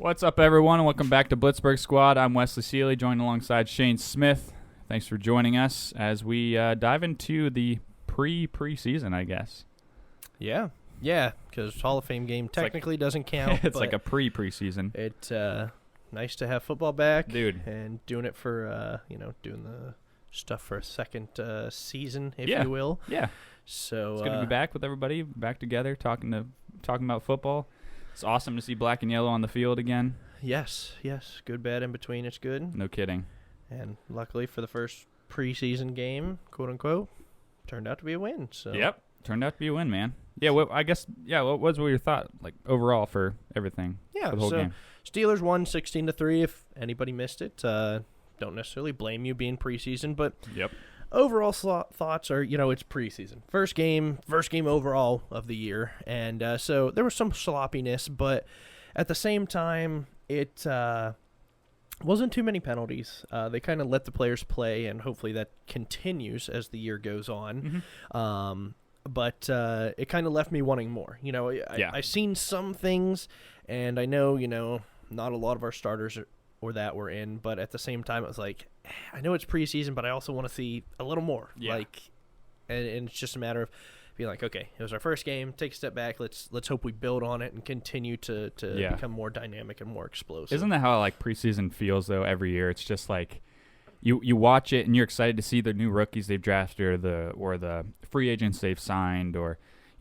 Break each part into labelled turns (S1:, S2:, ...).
S1: What's up, everyone, and welcome back to Blitzburg Squad. I'm Wesley Seeley, joined alongside Shane Smith. Thanks for joining us as we dive into the preseason, I guess.
S2: Yeah, because Hall of Fame game technically doesn't count.
S1: It's like a preseason.
S2: It's nice to have football back,
S1: dude,
S2: and doing it for doing the stuff for a second season, if you will.
S1: Yeah.
S2: So
S1: it's good to be back with everybody, back together, talking about football. It's awesome to see black and yellow on the field again.
S2: Yes. Good, bad, in between. It's good.
S1: No kidding.
S2: And luckily for the first preseason game, quote unquote, turned out to be a win. So
S1: yep, turned out to be a win, man. Yeah, what was your thought like overall for everything?
S2: Yeah,
S1: for the whole game.
S2: Steelers won 16-3. If anybody missed it, don't necessarily blame you being preseason, but
S1: yep.
S2: Overall thoughts are, it's preseason. First game overall of the year. And so there was some sloppiness, but at the same time, it wasn't too many penalties. They kind of let the players play, and hopefully that continues as the year goes on.
S1: Mm-hmm.
S2: But it kind of left me wanting more. I've seen some things, and I know, not a lot of our starters were in, but at the same time, it was like, I know it's preseason, but I also want to see a little more.
S1: Yeah.
S2: And it's just a matter of being like, okay, it was our first game. Take a step back. Let's hope we build on it and continue to become more dynamic and more explosive.
S1: Isn't that how like preseason feels though? Every year, it's just like you watch it and you're excited to see the new rookies they've drafted or the free agents they've signed or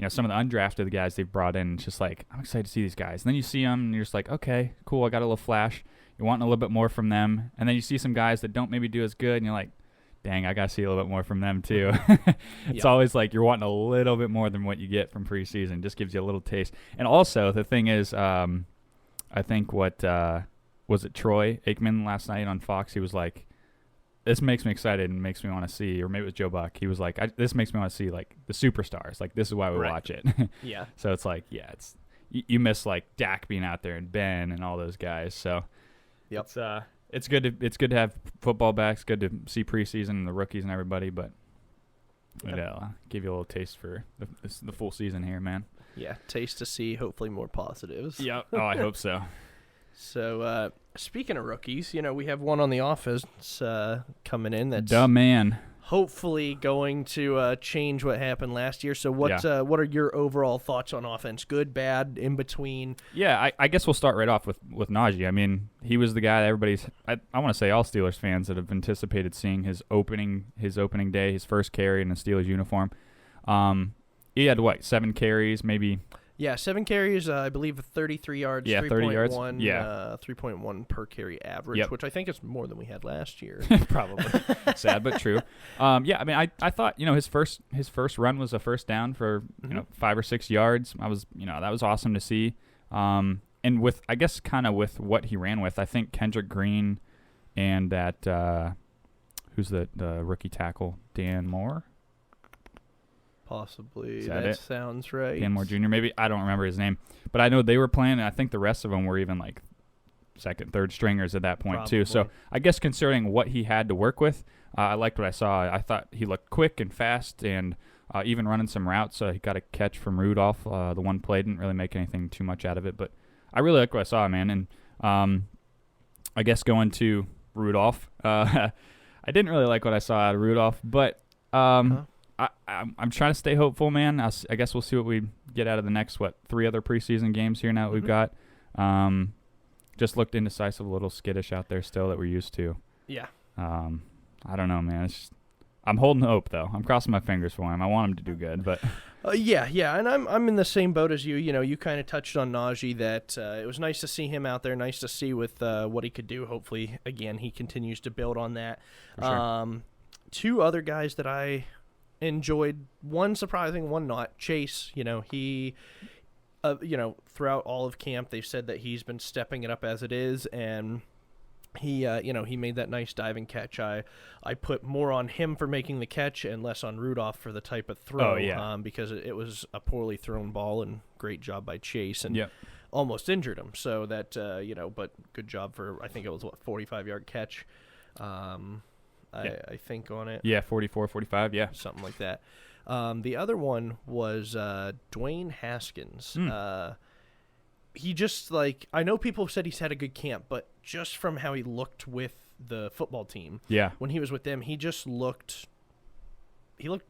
S1: some of the undrafted guys they've brought in. It's just like, I'm excited to see these guys. And then you see them and you're just like, okay, cool. I got a little flash. You're wanting a little bit more from them, and then you see some guys that don't maybe do as good, and you're like, dang, I got to see a little bit more from them too. It's always like you're wanting a little bit more than what you get from preseason. Just gives you a little taste. And also, the thing is, I think was it Troy Aikman last night on Fox? He was like, this makes me excited and makes me want to see, or maybe it was Joe Buck. He was like, this makes me want to see like the superstars. Like, this is why we watch it.
S2: Yeah.
S1: So it's like, it's you miss like Dak being out there and Ben and all those guys. So.
S2: Yep.
S1: It's good to have football back. It's good to see preseason and the rookies and everybody, but it'll give you a little taste for the full season here, man.
S2: Yeah, taste to see. Hopefully more positives.
S1: Yep. Oh, I hope so.
S2: So speaking of rookies, we have one on the offense coming in that's
S1: the man.
S2: Hopefully going to change what happened last year. So what are your overall thoughts on offense? Good, bad, in between?
S1: Yeah, I guess we'll start right off with Najee. I mean, he was the guy that everybody's I want to say all Steelers fans that have anticipated seeing his opening day, his first carry in a Steelers uniform. He had 7 carries, maybe.
S2: Yeah, 7 carries, I believe 33 yards,
S1: 30 yards.
S2: 3.1 per carry average, which I think is more than we had last year.
S1: Probably. Sad but true. I mean, I thought, his first run was a first down for, 5 or 6 yards. I was, that was awesome to see. And with, I guess, kind of with what he ran with, I think Kendrick Green and that, who's the rookie tackle, Dan Moore?
S2: Possibly. That sounds right.
S1: Dan Moore Jr., maybe. I don't remember his name. But I know they were playing, and I think the rest of them were even like second, third stringers at that point, too. So I guess considering what he had to work with, I liked what I saw. I thought he looked quick and fast and even running some routes. He got a catch from Rudolph. The one play didn't really make anything too much out of it. But I really liked what I saw, man. And I guess going to Rudolph, I didn't really like what I saw out of Rudolph, but I'm trying to stay hopeful, man. I guess we'll see what we get out of the next 3 other preseason games here now that we've got. Just looked indecisive, a little skittish out there still that we're used to.
S2: Yeah.
S1: I don't know, man. I'm holding hope though. I'm crossing my fingers for him. I want him to do good, but
S2: yeah, and I'm in the same boat as you. You kind of touched on Najee that it was nice to see him out there. Nice to see with what he could do. Hopefully, again, he continues to build on that.
S1: For sure.
S2: 2 other guys that I enjoyed, one surprising, one not. Chase, he throughout all of camp they've said that he's been stepping it up as it is, and he he made that nice diving catch. I put more on him for making the catch and less on Rudolph for the type of throw. Because it was a poorly thrown ball, and great job by Chase, and almost injured him. So that but good job for, I think it was 45-yard catch. I think on it.
S1: Yeah, 44, 45, yeah.
S2: Something like that. The other one was Dwayne Haskins. he just, like, I know people said he's had a good camp, but just from how he looked with the football team, when he was with them, he just looked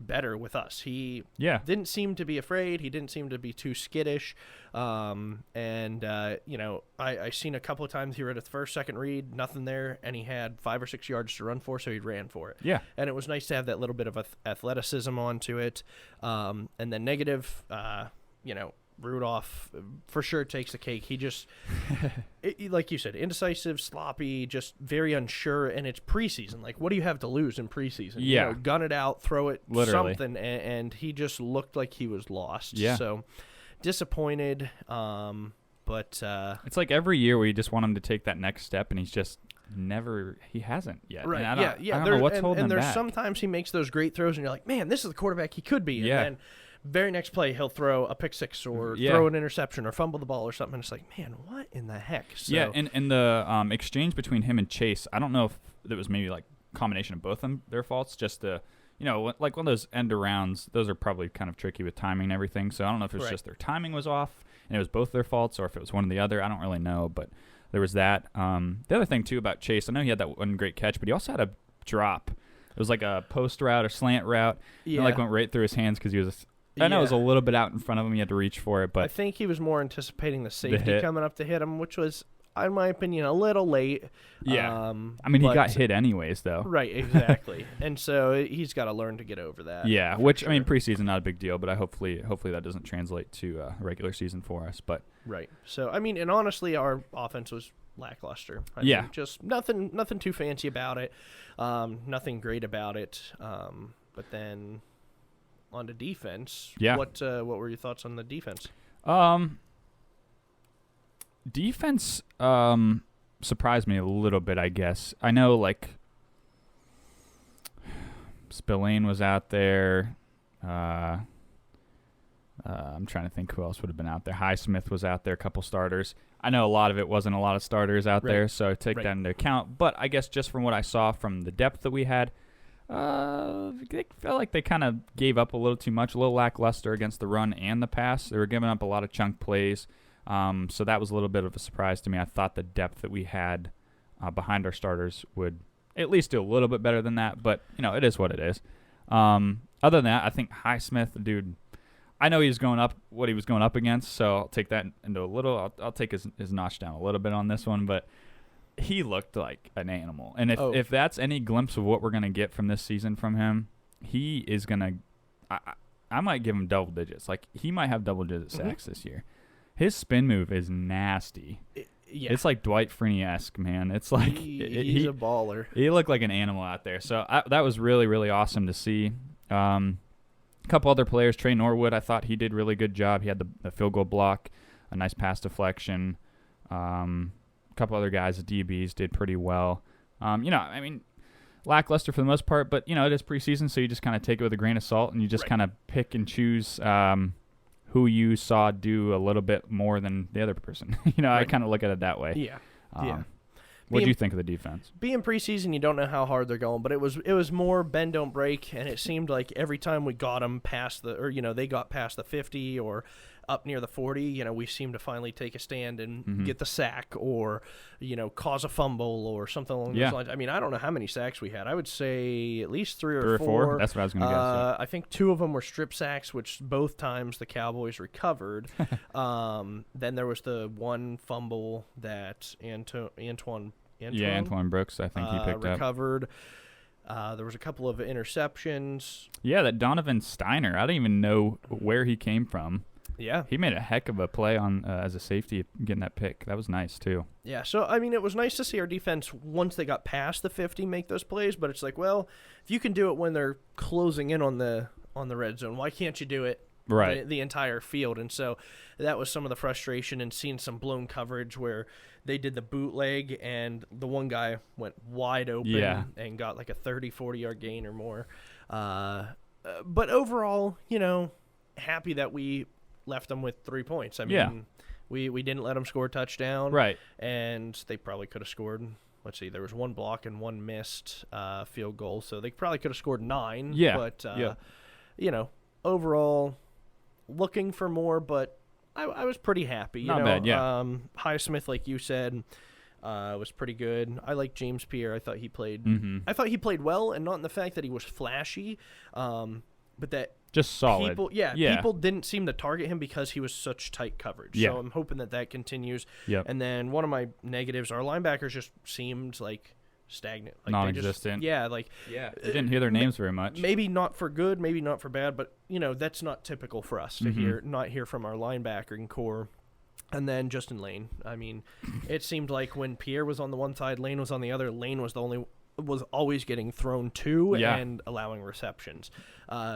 S2: better with us. He didn't seem to be afraid. He didn't seem to be too skittish. I seen a couple of times he read a first, second read, nothing there, and he had 5 or 6 yards to run for, so he ran for it.
S1: Yeah.
S2: And it was nice to have that little bit of athleticism onto it. And then negative, Rudolph for sure takes the cake. He just, like you said, indecisive, sloppy, just very unsure. And it's preseason. Like, what do you have to lose in preseason?
S1: Yeah.
S2: Gun it out, throw it,
S1: literally.
S2: something. And he just looked like he was lost.
S1: Yeah.
S2: So disappointed. But
S1: it's like every year we just want him to take that next step, and he hasn't yet.
S2: Right.
S1: And I don't know what's holding him
S2: back. And there's
S1: back.
S2: Sometimes he makes those great throws, and you're like, man, this is the quarterback he could be.
S1: Yeah.
S2: And then very next play, he'll throw a pick six or throw an interception or fumble the ball or something. And it's like, man, what in the heck? So,
S1: and the exchange between him and Chase, I don't know if it was maybe like a combination of both of them, their faults, just to, like one of those end arounds, those are probably kind of tricky with timing and everything. So I don't know if it was just their timing was off and it was both their faults, or if it was one or the other. I don't really know, but there was that. The other thing, too, about Chase, I know he had that one great catch, but he also had a drop. It was like a post route or slant route. Yeah. It went right through his hands because he was I know it was a little bit out in front of him. He had to reach for it, but
S2: I think he was more anticipating the safety coming up to hit him, which was, in my opinion, a little late.
S1: Yeah. He got hit anyways, though.
S2: Right, exactly. And so he's got to learn to get over that.
S1: Yeah, which, preseason, not a big deal, but hopefully that doesn't translate to regular season for us. But
S2: right. So, and honestly, our offense was lackluster. I think just nothing too fancy about it. Nothing great about it. But then on to defense.
S1: Yeah.
S2: What were your thoughts on the defense?
S1: Defense surprised me a little bit, I guess. I know, like, Spillane was out there. I'm trying to think who else would have been out there. Highsmith was out there, a couple starters. I know a lot of it wasn't a lot of starters out there, so take that into account. But I guess just from what I saw from the depth that we had, they felt like they kind of gave up a little too much, a little lackluster against the run and the pass. They were giving up a lot of chunk plays. So that was a little bit of a surprise to me. I thought the depth that we had behind our starters would at least do a little bit better than that. But, it is what it is. Other than that, I think Highsmith, dude, I know he was going up what he was going up against, so I'll take that into a little. I'll take his notch down a little bit on this one, but he looked like an animal. And if that's any glimpse of what we're going to get from this season from him, he is going to I might give him double digits. Like, he might have double-digit sacks this year. His spin move is nasty. It's like Dwight Freeney-esque, man. It's like
S2: he's a baller.
S1: He looked like an animal out there. So that was really, really awesome to see. A couple other players, Trey Norwood, I thought he did a really good job. He had the field goal block, a nice pass deflection. A couple other guys, the DBs, did pretty well. Lackluster for the most part, but, it is preseason, so you just kind of take it with a grain of salt, and you just kind of pick and choose who you saw do a little bit more than the other person. I kind of look at it that way.
S2: Yeah.
S1: What do you think of the defense?
S2: Being preseason, you don't know how hard they're going, but it was more bend don't break, and it seemed like every time we got them past they got past the 50 or up near the 40, we seemed to finally take a stand and get the sack or cause a fumble or something along those lines. I don't know how many sacks we had. I would say at least three or four.
S1: That's what I was going to guess.
S2: I think 2 of them were strip sacks, which both times the Cowboys recovered. Then there was the one fumble that Antoine
S1: Brooks, I think he picked
S2: recovered. There was a couple of interceptions.
S1: Yeah, that Donovan Steiner. I don't even know where he came from.
S2: Yeah.
S1: He made a heck of a play on as a safety getting that pick. That was nice, too.
S2: Yeah, so, it was nice to see our defense, once they got past the 50, make those plays. But it's like, well, if you can do it when they're closing in on the red zone, why can't you do it the entire field? And so that was some of the frustration, and seeing some blown coverage where they did the bootleg and the one guy went wide open and got like a 30, 40-yard gain or more. But overall, happy that we left them with 3 points. We didn't let them score a touchdown.
S1: Right. And
S2: they probably could have scored. Let's see, there was one block and one missed field goal, so they probably could have scored 9.
S1: Yeah.
S2: But, overall, looking for more, but I was pretty happy.
S1: Not bad, yeah.
S2: Highsmith, like you said, was pretty good. I like James Pierre. I thought he played. I thought he played well, and not in the fact that he was flashy, but that
S1: just solid.
S2: People didn't seem to target him because he was such tight coverage.
S1: Yeah.
S2: So I'm hoping that continues.
S1: Yep.
S2: And then one of my negatives, our linebackers just seemed like stagnant, like
S1: non-existent.
S2: They
S1: didn't hear their names very much.
S2: Maybe not for good, maybe not for bad, but that's not typical for us to not hear from our linebacking core. And then Justin Lane. I mean, it seemed like when Pierre was on the one side, Lane was on the other. Lane was was always getting thrown to and allowing receptions.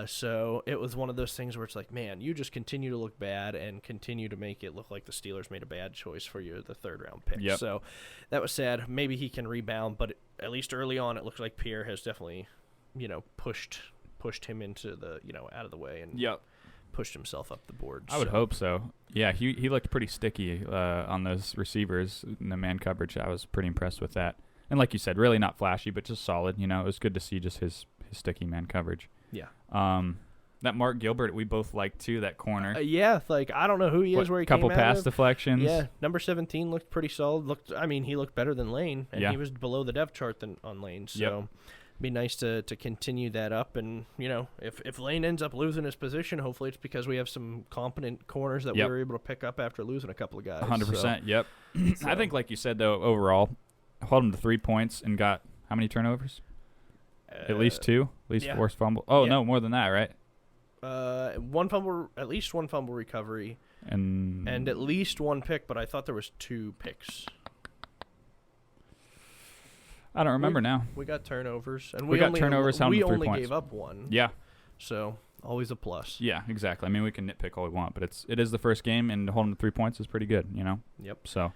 S2: So it was one of those things where it's like, man, you just continue to look bad and continue to make it look like the Steelers made a bad choice for you, the 3rd round pick.
S1: Yep.
S2: So that was sad. Maybe he can rebound, but at least early on, it looks like Pierre has definitely, pushed him into the, out of the way and pushed himself up the board.
S1: I would hope so. Yeah, he looked pretty sticky on those receivers in the man coverage. I was pretty impressed with that. And like you said, really not flashy, but just solid. It was good to see just his sticky man coverage.
S2: Yeah.
S1: That Mark Gilbert we both liked too, that corner.
S2: I don't know who he is, where he came out of.
S1: Couple pass deflections.
S2: Yeah, number 17 looked pretty solid. He looked better than Lane, and he was below the depth chart on Lane. So it'd be nice to continue that up. And, if Lane ends up losing his position, hopefully it's because we have some competent corners that we were able to pick up after losing a couple of guys.
S1: 100%, yep. I think, like you said, though, overall, held him to 3 points and got how many turnovers? At least 2? At least forced fumble? Oh, no, more than that, right?
S2: At least one fumble recovery. And at least 1 pick, but I thought there was 2 picks.
S1: I don't remember now.
S2: We got turnovers. And
S1: we got turnovers, held him to 3 points.
S2: We only gave up 1.
S1: Yeah.
S2: So, always a plus.
S1: Yeah, exactly. I mean, we can nitpick all we want, but it is the first game, and holding to 3 points is pretty good,
S2: Yep.
S1: So,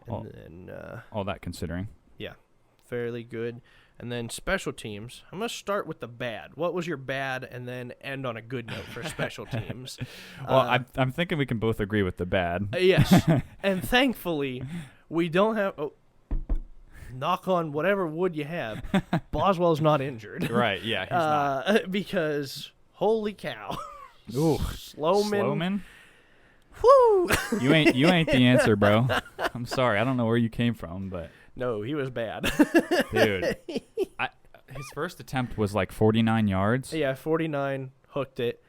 S1: all that considering.
S2: Yeah, fairly good. And then special teams. I'm going to start with the bad. What was your bad, and then end on a good note for special teams?
S1: Well, I'm thinking we can both agree with the bad.
S2: Yes. And thankfully, we don't have knock on whatever wood you have. Boswell's not injured.
S1: Right, yeah, he's not.
S2: Because, holy cow.
S1: Ooh,
S2: Sloman.
S1: Woo! You ain't the answer, bro. I'm sorry. I don't know where you came from, but
S2: no, he was bad.
S1: Dude. His first attempt was like 49 yards.
S2: Yeah, 49, hooked it.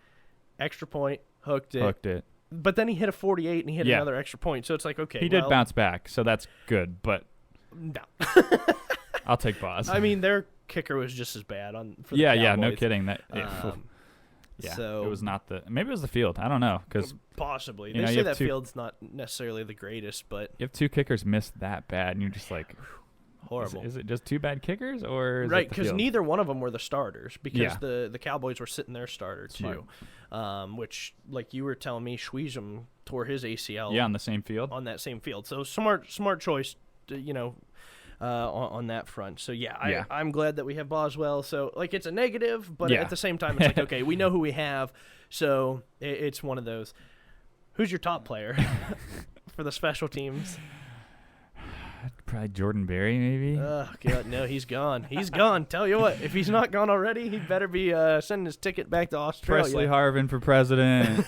S2: Extra point, hooked it. But then he hit a 48 and he hit another extra point. So it's like, okay.
S1: He did bounce back, so that's good, but
S2: no.
S1: I'll take Boz.
S2: I mean, their kicker was just as bad for the
S1: Cowboys.
S2: Cowboys.
S1: No kidding. That
S2: so
S1: it was not maybe it was the field. I don't know, because
S2: possibly they say that field's not necessarily the greatest, but
S1: you have 2 kickers miss that bad, and you're just like,
S2: horrible.
S1: Is it just 2 bad kickers, or is
S2: right? Because neither one of them were the starters, because the Cowboys were sitting their starter too, which, like you were telling me, Schweizum tore his ACL.
S1: Yeah, on the same field.
S2: On that same field, so smart choice, on that front. So I'm glad that we have Boswell. So like, it's a negative, but at the same time it's like, okay, we know who we have, so it's one of those. Who's your top player for the special teams?
S1: Probably Jordan Berry, maybe.
S2: Oh God, no, he's gone. He's gone. Tell you what, if he's not gone already, he better be sending his ticket back to Australia.
S1: Presley Harvin for president.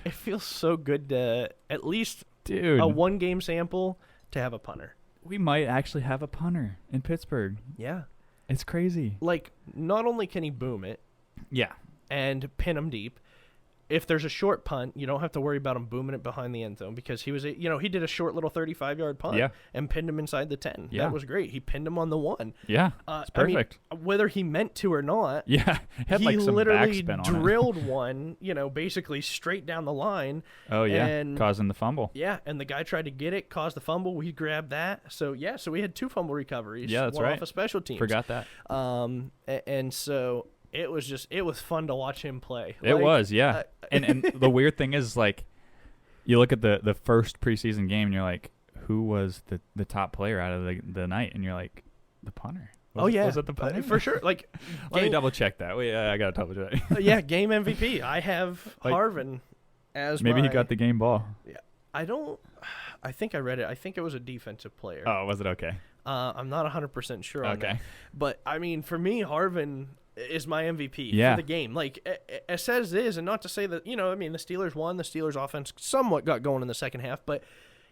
S2: It feels so good to at least
S1: a
S2: 1-game sample to have a punter.
S1: We might actually have a punter in Pittsburgh.
S2: Yeah.
S1: It's crazy.
S2: Like, not only can he boom it and pin him deep, if there's a short punt, you don't have to worry about him booming it behind the end zone, because he did a short little 35-yard punt and pinned him inside the 10.
S1: Yeah.
S2: That was great. He pinned him on the 1.
S1: Yeah, it's perfect.
S2: I mean, whether he meant to or not,
S1: he had like some
S2: literally
S1: backspin on
S2: drilled one, basically straight down the line.
S1: Oh, yeah,
S2: and
S1: causing the fumble.
S2: Yeah, and the guy tried to get it, caused the fumble. We grabbed that. So we had 2 fumble recoveries.
S1: Yeah, that's
S2: one
S1: right.
S2: Off of special teams.
S1: Forgot that.
S2: And so it was fun to watch him play.
S1: It was, yeah. And the weird thing is, like, you look at the first preseason game and you're like, who was the top player out of the night? And you're like, the punter. Was it the punter?
S2: For sure. Like,
S1: let me double check that. I got to double check.
S2: Game MVP. I have Harvin as
S1: maybe he got the game ball.
S2: Yeah. I think I read it. I think it was a defensive player.
S1: Oh, was it? Okay.
S2: I'm not 100% sure on that. But, I mean, for me, Harvin, is my MVP
S1: Yeah.
S2: for the game. Like, as sad as it is, and not to say that, the Steelers won. The Steelers offense somewhat got going in the second half, but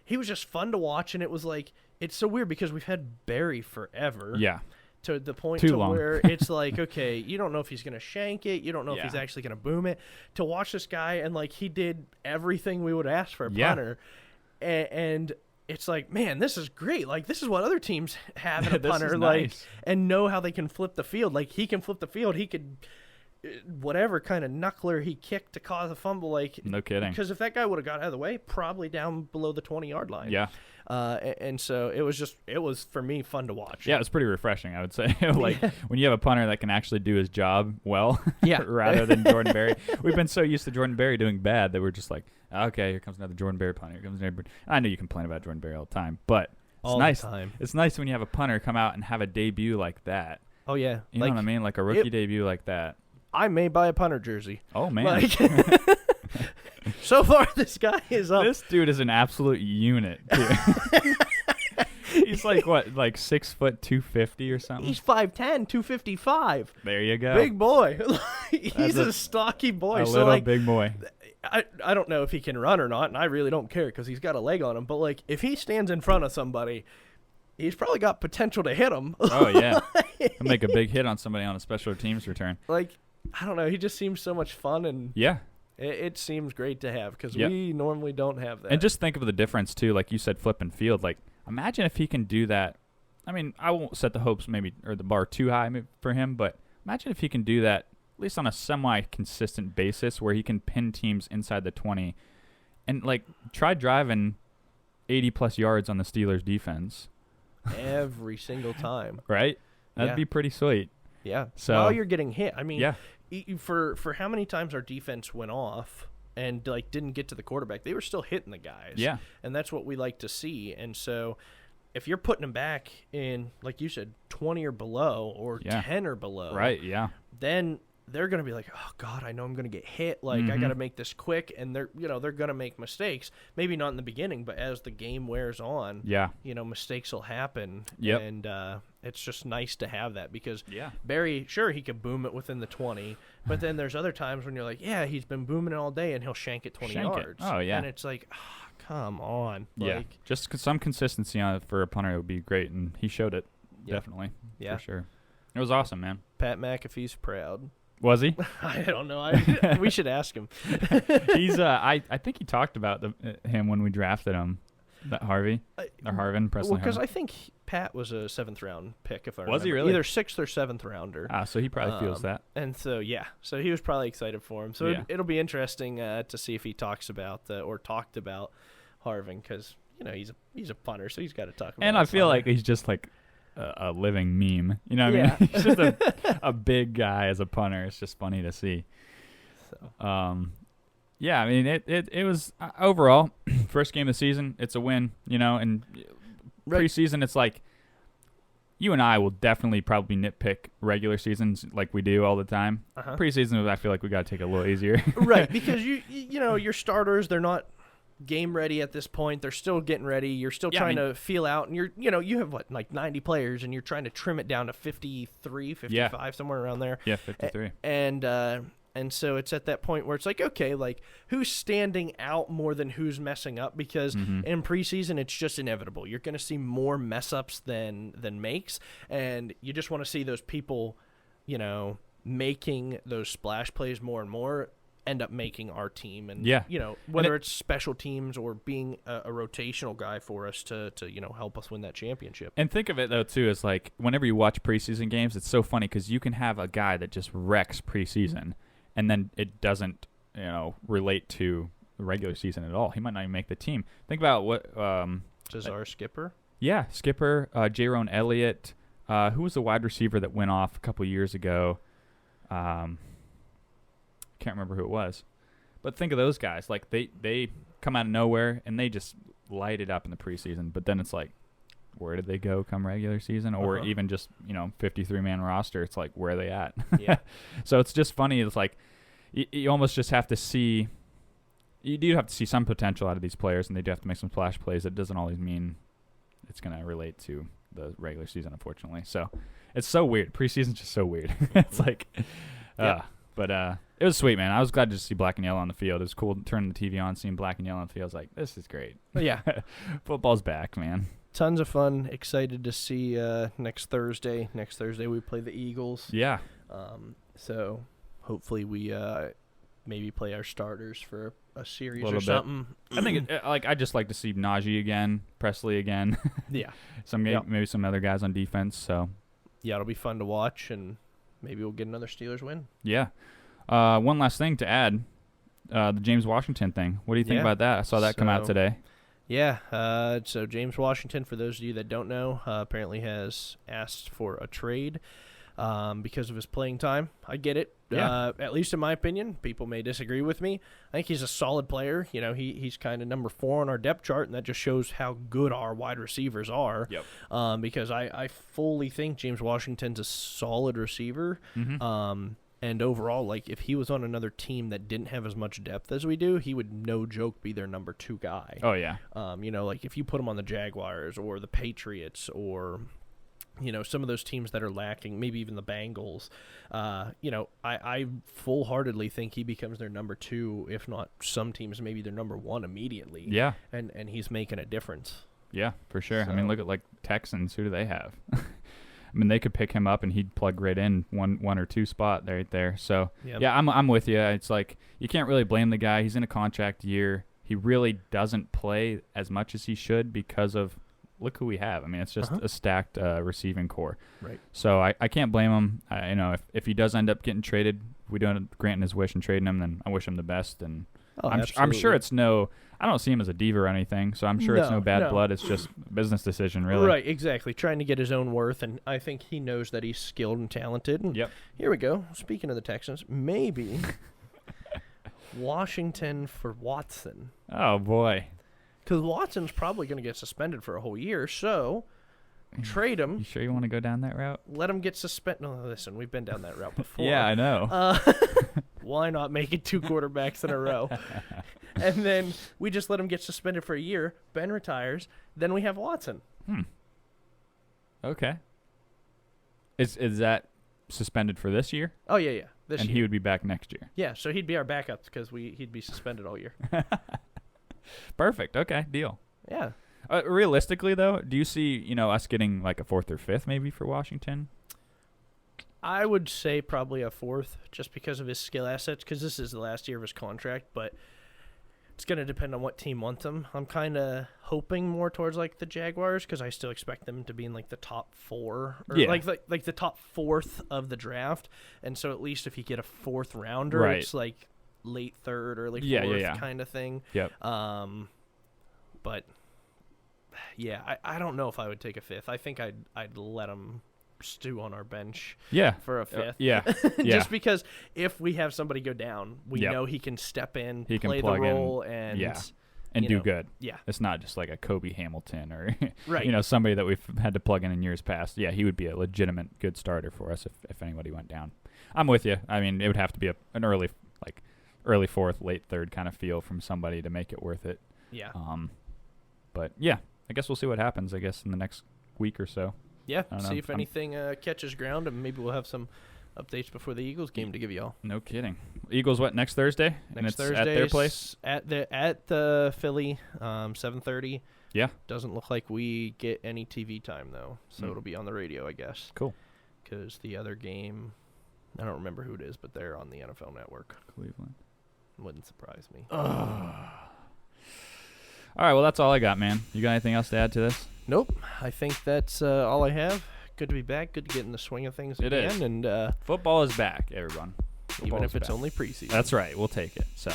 S2: he was just fun to watch, and it was like, it's so weird because we've had Barry forever.
S1: Yeah.
S2: To the point
S1: Too
S2: to
S1: long.
S2: where it's like, okay, you don't know if he's going to shank it. You don't know if
S1: Yeah.
S2: he's actually going to boom it. To watch this guy, and like, he did everything we would ask for a
S1: Yeah.
S2: punter. And it's like, man, this is great. Like, this is what other teams have in a
S1: This
S2: punter,
S1: is
S2: like,
S1: nice.
S2: and know how they can flip the field. Like, he can flip the field. He could, whatever kind of knuckler he kicked to cause a fumble, like,
S1: No kidding.
S2: because if that guy would have got out of the way, probably down below the 20-yard line.
S1: Yeah.
S2: And so it was for me fun to watch.
S1: Yeah, it's pretty refreshing, I would say. Like, when you have a punter that can actually do his job well,
S2: Yeah.
S1: rather than Jordan Berry. We've been so used to Jordan Berry doing bad that we're just like, okay, here comes another Jordan Berry punter. Here comes another. I know you complain about Jordan Berry all the time, but it's
S2: All
S1: nice.
S2: the time.
S1: It's nice when you have a punter come out and have a debut like that.
S2: Oh yeah,
S1: You know what I mean? Like a rookie debut like that.
S2: I may buy a punter jersey.
S1: Oh man,
S2: Like, so far this guy is up.
S1: this dude is an absolute unit. Too. He's like what, like 6 foot 250 or something.
S2: He's 5'10", 255.
S1: There you go.
S2: Big boy. He's
S1: That's
S2: a stocky boy.
S1: a
S2: So
S1: little
S2: like,
S1: big boy.
S2: I don't know if he can run or not, and I really don't care because he's got a leg on him. But like, if he stands in front of somebody, he's probably got potential to hit him.
S1: Oh yeah, he'll make a big hit on somebody on a special teams return.
S2: Like, I don't know. He just seems so much fun, and
S1: Yeah.
S2: it seems great to have because
S1: Yep.
S2: we normally don't have that.
S1: And just think of the difference too, like you said, flipping field. Like, imagine if he can do that. I mean, I won't set the hopes maybe or the bar too high for him, but imagine if he can do that at least on a semi-consistent basis, where he can pin teams inside the 20, and like try driving 80+ yards on the Steelers defense.
S2: every single time.
S1: Right? That'd
S2: Yeah.
S1: be pretty sweet.
S2: Yeah.
S1: So-
S2: while you're getting hit, I mean,
S1: Yeah.
S2: for how many times our defense went off and like didn't get to the quarterback, they were still hitting the guys.
S1: Yeah.
S2: And that's what we like to see. And so if you're putting them back in, like you said, 20 or below or
S1: Yeah.
S2: 10 or below,
S1: Right. Yeah.
S2: then they're going to be like, oh God, I know I'm going to get hit. Like, I got to make this quick. And they're going to make mistakes. Maybe not in the beginning, but as the game wears on,
S1: Yeah.
S2: mistakes will happen.
S1: Yep.
S2: And it's just nice to have that because
S1: Yeah.
S2: Barry, sure, he could boom it within the 20, but then there's other times when you're like, yeah, he's been booming it all day and he'll shank it 20
S1: Shank it.
S2: yards.
S1: Oh, yeah.
S2: And it's like, come on.
S1: Yeah.
S2: Like,
S1: Just some consistency on it for a punter would be great, and he showed it.
S2: Yeah.
S1: Definitely.
S2: Yeah.
S1: For sure. It was awesome, man.
S2: Pat McAfee's proud.
S1: Was he?
S2: I don't know. We should ask him.
S1: He's I think he talked about him when we drafted him, that Harvey or Harvin Presley.
S2: Well, because
S1: Harvin.
S2: I think Pat was a 7th-round pick, if I remember.
S1: Was he really?
S2: Either 6th or 7th rounder.
S1: So he probably feels that.
S2: And so, yeah. So he was probably excited for him. So
S1: Yeah.
S2: it'll be interesting to see if he talks about or talked about Harvin because, he's a punter, so he's got to talk about
S1: And
S2: his
S1: I feel
S2: punter.
S1: like he's just like a living meme. You know what
S2: Yeah.
S1: I mean? He's just a big guy as a punter. It's just funny to see.
S2: So.
S1: Yeah, I mean, it was overall, first game of the season, it's a win, and
S2: Right.
S1: preseason, it's like, you and I will definitely probably nitpick regular seasons like we do all the time.
S2: Uh-huh.
S1: Preseason, I feel like we got to take it a little easier.
S2: Right, because your starters, they're not game ready at this point. They're still getting ready. You're still trying to feel out, and you have what, like 90 players, and you're trying to trim it down to 53, 55, somewhere around there.
S1: Yeah, 53.
S2: And so it's at that point where it's like, okay, like who's standing out more than who's messing up? Because in preseason, it's just inevitable. You're going to see more mess ups than makes, and you just want to see those people, making those splash plays more and more end up making our team. And whether it's special teams or being a rotational guy for us to help us win that championship.
S1: And think of it though too as like whenever you watch preseason games, it's so funny because you can have a guy that just wrecks preseason, and then it doesn't relate to the regular season at all. He might not even make the team. Think about what
S2: Cesar Skipper.
S1: Yeah, Skipper, Jaron Elliott. Who was the wide receiver that went off a couple years ago? Can't remember who it was. But think of those guys. Like, they come out of nowhere, and they just light it up in the preseason. But then it's like, where did they go come regular season? Or even just, 53-man roster. It's like, where are they at?
S2: Yeah.
S1: So it's just funny. It's like, you almost just have to see – you do have to see some potential out of these players, and they do have to make some splash plays. It doesn't always mean it's going to relate to the regular season, unfortunately. So It's so weird. Preseason's just so weird. It's like, but it was sweet, man. I was glad to see black and yellow on the field. It was cool turning the TV on, seeing black and yellow on the field. I was like, this is great.
S2: Yeah.
S1: Football's back, man.
S2: Tons of fun. Excited to see next Thursday. Next Thursday we play the Eagles.
S1: Yeah.
S2: So hopefully we maybe play our starters for a series or
S1: bit.
S2: something.
S1: I think I just like to see Najee again, Presley again.
S2: Yeah.
S1: Maybe some other guys on defense. So
S2: yeah, it'll be fun to watch, and maybe we'll get another Steelers win.
S1: Yeah. One last thing to add, the James Washington thing. What do you think about that? I saw that come out today.
S2: Yeah. So James Washington, for those of you that don't know, apparently has asked for a trade because of his playing time. I get it.
S1: Yeah.
S2: At least in my opinion. People may disagree with me. I think he's a solid player. You know, he's kind of number 4 on our depth chart, and that just shows how good our wide receivers are.
S1: Yep.
S2: Because I fully think James Washington's a solid receiver.
S1: Mm-hmm.
S2: And overall, like, if he was on another team that didn't have as much depth as we do, he would, no joke, be their number 2 guy.
S1: Oh, yeah.
S2: You know, like, if you put him on the Jaguars or the Patriots or, you know, some of those teams that are lacking, maybe even the Bengals, you know, I full-heartedly think he becomes their number 2, if not some teams maybe their number 1 immediately.
S1: Yeah.
S2: And he's making a difference.
S1: Yeah, for sure.
S2: So.
S1: I mean, look at, like, Texans. Who do they have? I mean, they could pick him up and he'd plug right in one or two spot right there. So, yeah, I'm with you. It's like you can't really blame the guy. He's in a contract year. He really doesn't play as much as he should because of look who we have. I mean, it's just a stacked receiving core.
S2: Right.
S1: So I can't blame him. You know, if he does end up getting traded, we don't grant his wish and trading him, then I wish him the best. And I'm sure it's no. I don't see him as a diva or anything, so I'm sure it's no bad blood. It's just a business decision, really.
S2: Right, exactly. Trying to get his own worth, and I think he knows that he's skilled and talented. And here we go. Speaking of the Texans, maybe Washington for Watson.
S1: Oh, boy.
S2: Because Watson's probably going to get suspended for a whole year, so trade him.
S1: You sure you want to go down that route?
S2: Let him get suspended. No, listen, we've been down that route before.
S1: Yeah, I know.
S2: Why not make it 2 quarterbacks in a row? And then we just let him get suspended for a year. Ben retires. Then we have Watson.
S1: Okay. Is that suspended for this year?
S2: Oh, yeah. This
S1: year. And he would be back next year.
S2: Yeah, so he'd be our backup because he'd be suspended all year.
S1: Perfect. Okay, deal.
S2: Yeah.
S1: Realistically, though, do you see us getting like a 4th or 5th maybe for Washington?
S2: I would say probably a 4th just because of his skill assets because this is the last year of his contract, but it's going to depend on what team wants him. I'm kind of hoping more towards like the Jaguars because I still expect them to be in like the top 4 or like the top 4th of the draft. And so at least if you get a 4th rounder, it's like late 3rd or like 4th kind of thing.
S1: Yep.
S2: But yeah, I don't know if I would take a 5th. I think I'd let him stew on our bench for a 5th. Just because if we have somebody go down, we know he can step in,
S1: he
S2: play
S1: can plug
S2: the role,
S1: and
S2: and
S1: do good.
S2: Yeah.
S1: It's not just like a Kobe Hamilton or
S2: right.
S1: Somebody that we've had to plug in years past. Yeah, he would be a legitimate good starter for us if anybody went down. I'm with you. I mean, it would have to be an early 4th, late 3rd kind of feel from somebody to make it worth it.
S2: Yeah.
S1: But yeah, I guess we'll see what happens, I guess, in the next week or so.
S2: Yeah, see if anything catches ground, and maybe we'll have some updates before the Eagles game to give y'all.
S1: No kidding. Eagles next Thursday?
S2: Next Thursday
S1: at their place?
S2: At the Philly, 7:30.
S1: Yeah.
S2: Doesn't look like we get any TV time, though, so it'll be on the radio, I guess.
S1: Cool.
S2: Because the other game, I don't remember who it is, but they're on the NFL Network.
S1: Cleveland.
S2: Wouldn't surprise me.
S1: All right, well, that's all I got, man. You got anything else to add to this?
S2: Nope. I think that's all I have. Good to be back. Good to get in the swing of things again.
S1: It is.
S2: And
S1: football is back, everyone.
S2: Even if it's only preseason.
S1: That's right. We'll take it. So,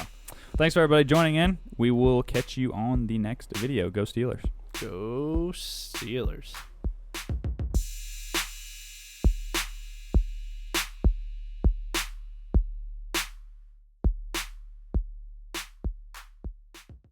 S1: thanks for everybody joining in. We will catch you on the next video. Go Steelers.
S2: Go Steelers.